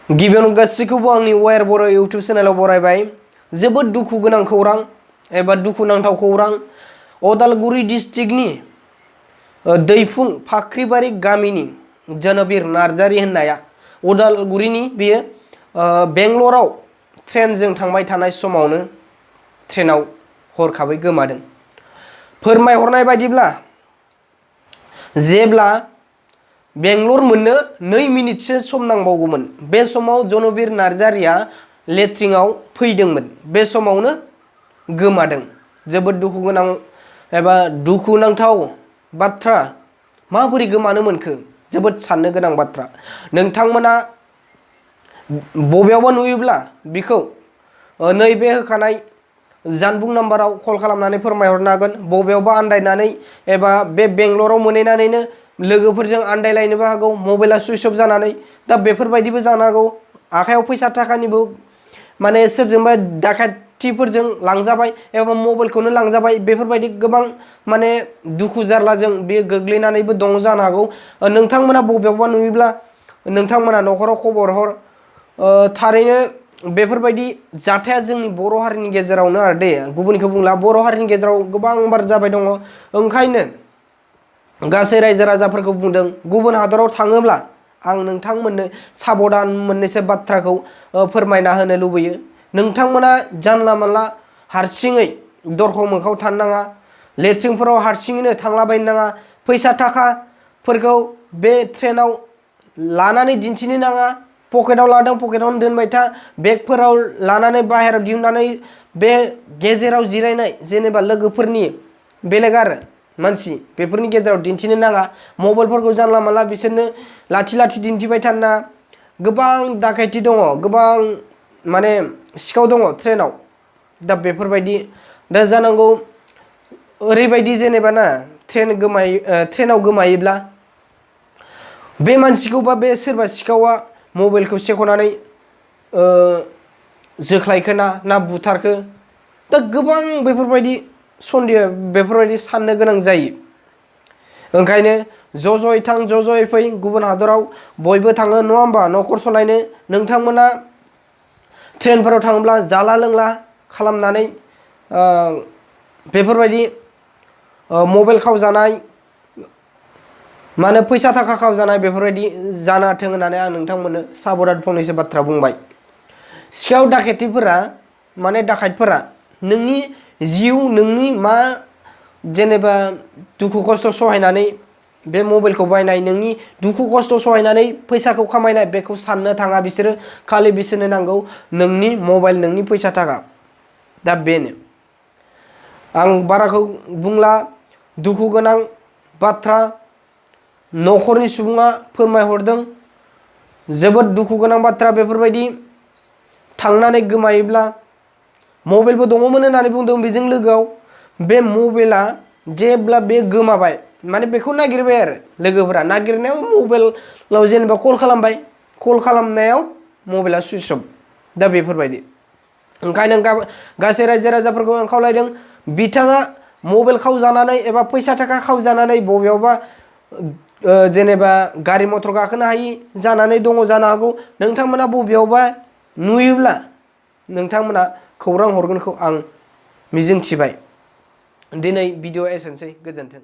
गिबियावनो गासैखौबो आंनि वायर बर' इउटिउब चेनेलाव बरायबाय। जोबोद दुखु गोनां खौरां एबा दुखुनांथाव खौरां। उदालगुरि डिस्ट्रिक्टनि दैफुं फाख्रिबारि गामिनि जानबीर नार्जारी होननाया उदालगुरिनि बेयो बेंगलराव ट्रेनजों थांबाय थानाय समावनो ट्रेनाव हरखाबै गोमादों। फोरमायहरनाय बायदिब्ला जेब्ला बेंगलर मोननो 2 मिनिटसो सम नांबावगौमोन, बे समाव जनबीर नार्जारीआ लेट्रिनाव फैदोंमोन। बे समावनो गोमादों। जोबोद दुखु गोनां एबा दुखुनांथाव बाथ्रा। माबोरै गोमानो मोनखो? जोबोद साननो गोनां बाथ्रा। नोंथांमोना बबेयावबा नुयोब्ला बिखौ नैबे होखानाय जानबुं नाम्बाराव कल खालामनानै फोरमायहरनो हागोन। बबेयावबा आन्दायनानै एबा बे बेंगलराव मोनहैनानैनो लोगोफोरजों आन्दायलायनोबो हागौ, मबाइला सुइच अफ जानानै। दा बेफोरबायदिबो जानो हागौ। आखायाव फैसा थाखानिबो माने सोरजोंबा दाखाथिफोरजों लांजाबाय एबा मबाइलखौनो लांजाबाय। बेफोरबायदि गोबां माने दुखु जारलाजों बे गोग्लैनानैबो दङ जानो हागौ। नोंथांमोना बबेयावबा नुयोब्ला नोंथांमोना न'खराव खबर हर। थारैनो बेफोरबायदि जाथाया जोंनि बर' हारिनि गेजेरावनो आरो दे, गुबुनखौ बुंला, बर' हारिनि गेजेराव गोबांबार जाबाय दङ। ओंखायनो गासै रायजो राजाफोरखौ बुंदों, गुबुन हादराव थाङोब्ला आं नोंथांमोननो साबधान मोननैसो बाथ्राखौ फोरमायना होनो लुबैयो। नोंथांमोना जानला मानला हारसिङै दरखं मोखाङाव थानो नाङा, लेट्रिनफोराव हारसिङैनो थांलाबायनो नाङा, फैसा थाखाफोरखौ बे ट्रेनाव लानानै दिन्थिनो नाङा। पकेटाव लादों पकेटावनो दोनबाय था, बेगफोराव लानानै बाहेरायाव दिहुननानै बे गेजेराव जिरायनाय जेनेबा लोगोफोरनि बेलेग आरो मानसि बेफोरनि गेजेराव दिन्थिनो नाङा। मबाइलफोरखौ जानला मानला बिसोरनो लाथि लाथि दिन्थिबाय थानो नाङा। गोबां दाखायथि दङ, गोबां माने सिखाव दङ ट्रेनाव। दा बेफोरबायदि दा जानांगौ ओरैबायदि जेनेबा ना ट्रेनाव गोमायोब्ला बे मानसिखौ बा बे सोरबा सिखावा मबाइलखौ सेख'नानै जोख्लायखोना ना बुथारखो? दा गोबां बेफोरबायदि सन्देह, बेफोरबायदि साननो गोनां जायो। ओंखायनो ज' ज'यै थां, ज' ज'यै फै। गुबुन हादराव बयबो थाङो नङा होमबा न'खर सलायनो। नोंथांमोना ट्रेनफोराव थाङोब्ला जाला लोंला खालामनानै बेफोरबायदि मबाइल खावजानाय, माने फैसा थाखा खावजानाय बेफोरबायदि जानाथों होननानै आं नोंथांमोननो साबधान फंनैसो बाथ्रा बुंबाय। सिखाव दाखायथिफोरा माने दाखायतफोरा नोंनि जिउ, नोंनि मा जेनेबा दुखु खस्थ' सहायनानै बे मबाइलखौ बायनाय, नोंनि दुखु खस्थ' सहायनानै फैसाखौ खामायनाय, बेखौ साननो थाङा बिसोरो। खालि बिसोरनो नांगौ नोंनि मबाइल, नोंनि फैसा थाखा। दा बेनो, आं बाराखौ बुंला। दुखु गोनां बाथ्रा न'खरनि सुबुङा फोरमायहरदों। जोबोद दुखु गोनां बाथ्रा। बेफोरबायदि थांनानै गोमायोब्ला मबाइलबो दङमोन होननानै बुंदों बेजों लोगोआव। बे मबाइला जेब्ला बे गोमाबाय, माने बेखौ नागिरबाय आरो लोगोफोरा। नागिरनायाव मबाइलाव जेनेबा कल खालामबाय, कल खालामनायाव मबाइला सुइच अफ। दा बेफोरबायदि। ओंखायनो गासै रायजो राजाफोरखौ आं खावलायदों, बिथाङा मबाइल खावजानानै एबा फैसा थाखा खावजानानै बबेयावबा जेनेबा गारि मटर गाखोनो हायि जानानै दङ जानो हागौ। नोंथांमोना बबेयावबा नुयोब्ला नोंथांमोना खौरां हरगोनखौ आं मिजिंथिबाय। दिनै भिडिअ' एसेनोसै, गोजोन्थों।